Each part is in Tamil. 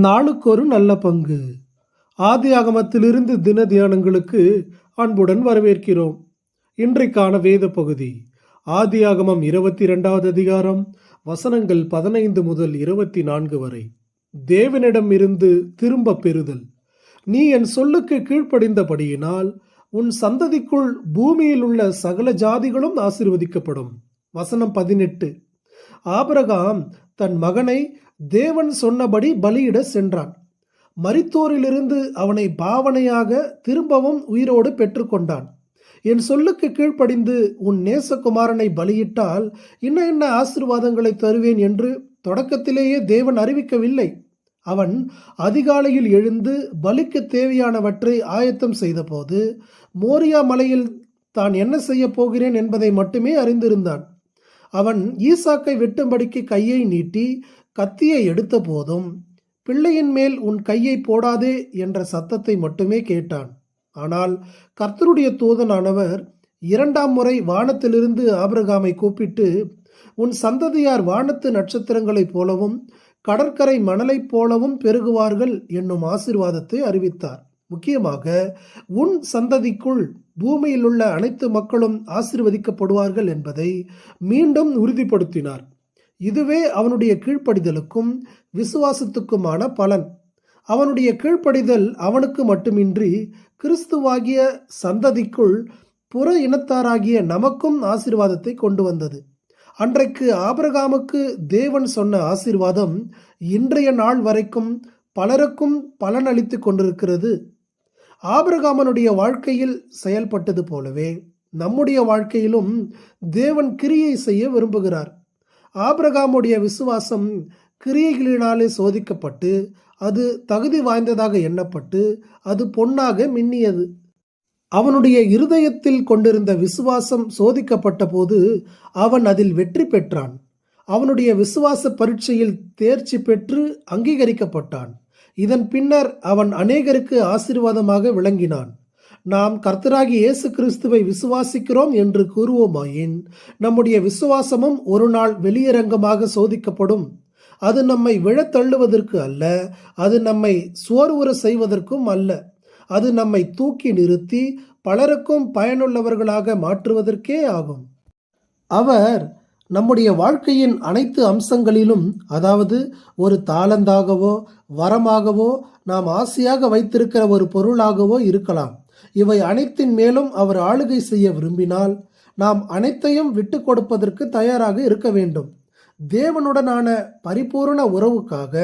நாளுக்கொரு நல்ல பங்கு. ஆதியாகமத்திலிருந்து தின தியானங்களுக்கு அன்புடன் வரவேற்கிறோம். இன்றைக்கான வேத பகுதி ஆதியாகமம் 22வது அதிகாரம், வசனங்கள் 15 முதல் 24 வரை. தேவனிடம் இருந்து திரும்ப பெறுதல். நீ என் சொல்லுக்கு கீழ்ப்படிந்தபடியினால் உன் சந்ததிக்குள் பூமியில் உள்ள சகல ஜாதிகளும் ஆசீர்வதிக்கப்படும். வசனம் 18. ஆபிரகாம் தன் மகனை தேவன் சொன்னபடி பலியிட சென்றான். மரித்தோரிலிருந்து அவனை பாவனையாக திரும்பவும் உயிரோடு பெற்றுக்கொண்டான். என் சொல்லுக்கு கீழ்ப்படிந்து உன் நேசகுமாரனை பலியிட்டால் இன்ன ஆசீர்வாதங்களை தருவேன் என்று தொடக்கத்திலேயே தேவன் அறிவிக்கவில்லை. அவன் அதிகாலையில் எழுந்து பலிக்கு தேவையானவற்றை ஆயத்தம் செய்தபோது மோரியா மலையில் தான் என்ன செய்ய போகிறேன் என்பதை மட்டுமே அறிந்திருந்தான். அவன் ஈசாக்கை வெட்டும்படிக்கு கையை நீட்டி கத்தியை எடுத்த போதும் பிள்ளையின் மேல் உன் கையை போடாதே என்ற சத்தத்தை மட்டுமே கேட்டான். ஆனால் கர்த்தருடைய தூதனானவர் 2ஆம் முறை வானத்திலிருந்து ஆபிரகாமை கூப்பிட்டு, உன் சந்ததியார் வானத்து நட்சத்திரங்களைப் போலவும் கடற்கரை மணலைப் போலவும் பெருகுவார்கள் என்னும் ஆசீர்வாதத்தை அறிவித்தார். முக்கியமாக உன் சந்ததிக்குள் பூமியில் உள்ள அனைத்து மக்களும் ஆசீர்வதிக்கப்படுவார்கள் என்பதை மீண்டும் உறுதிப்படுத்தினார். இதுவே அவனுடைய கீழ்ப்படிதலுக்கும் விசுவாசத்துக்குமான பலன். அவனுடைய கீழ்ப்படிதல் அவனுக்கு மட்டுமின்றி கிறிஸ்துவாகிய சந்ததிக்குள் புற இனத்தாராகிய நமக்கும் ஆசீர்வாதத்தை கொண்டு வந்தது. அன்றைக்கு ஆபிரகாமுக்கு தேவன் சொன்ன ஆசீர்வாதம் இன்றைய நாள் வரைக்கும் பலருக்கும் பலனளித்து கொண்டிருக்கிறது. ஆபிரகாமனுடைய வாழ்க்கையில் செயல்பட்டது போலவே நம்முடைய வாழ்க்கையிலும் தேவன் கிரியை செய்ய விரும்புகிறார். ஆபிரகாமுடைய விசுவாசம் கிரியைகளினாலே சோதிக்கப்பட்டு அது தகுதி வாய்ந்ததாக எண்ணப்பட்டு அது பொன்னாக மின்னியது. அவனுடைய இருதயத்தில் கொண்டிருந்த விசுவாசம் சோதிக்கப்பட்ட போது அவன் அதில் வெற்றி பெற்றான். அவனுடைய விசுவாச பரீட்சையில் தேர்ச்சி பெற்று அங்கீகரிக்கப்பட்டான். இதன் பின்னர் அவன் அநேகருக்கு ஆசீர்வாதமாக விளங்கினான். நாம் கர்த்தராகிய இயேசு கிறிஸ்துவை விசுவாசிக்கிறோம் என்று கூறுவோமாயின் நம்முடைய விசுவாசமும் ஒரு நாள் வெளியரங்கமாக சோதிக்கப்படும். அது நம்மை விழத்தள்ளுவதற்கு அல்ல, அது நம்மை சோர்வுற செய்வதற்கும் அல்ல. அது நம்மை தூக்கி நிறுத்தி பலருக்கும் பயனுள்ளவர்களாக மாற்றுவதற்கே ஆகும். அவர் நம்முடைய வாழ்க்கையின் அனைத்து அம்சங்களிலும், அதாவது ஒரு தாளந்தாகவோ வரமாகவோ நாம் ஆசையாக வைத்திருக்கிற ஒரு பொருளாகவோ இருக்கலாம், இவை அனைத்தின் மேலும் அவர் ஆளுகை செய்ய விரும்பினால் நாம் அனைத்தையும் விட்டு கொடுப்பதற்கு தயாராக இருக்க வேண்டும். தேவனுடனான பரிபூர்ண உறவுக்காக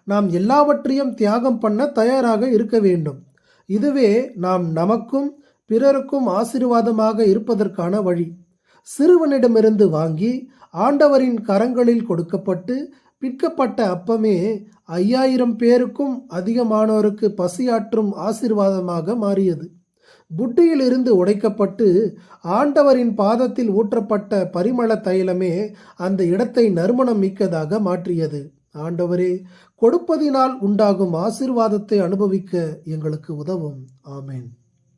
நாம் எல்லாவற்றையும் தியாகம் பண்ண தயாராக இருக்க வேண்டும். இதுவே நாம் நமக்கும் பிறருக்கும் ஆசீர்வாதமாக இருப்பதற்கான வழி. சிறுவனிடமிருந்து வாங்கி ஆண்டவரின் கரங்களில் கொடுக்கப்பட்டு பிற்கப்பட்ட அப்பமே 5000 பேருக்கும் அதிகமானோருக்கு பசியாற்றும் ஆசீர்வாதமாக மாறியது. புட்டியிலிருந்து உடைக்கப்பட்டு ஆண்டவரின் பாதத்தில் ஊற்றப்பட்ட பரிமள தைலமே அந்த இடத்தை நறுமணம் மிக்கதாக மாற்றியது. ஆண்டவரே, கொடுப்பதினால் உண்டாகும் ஆசீர்வாதத்தை அனுபவிக்க எங்களுக்கு உதவும். ஆமென்.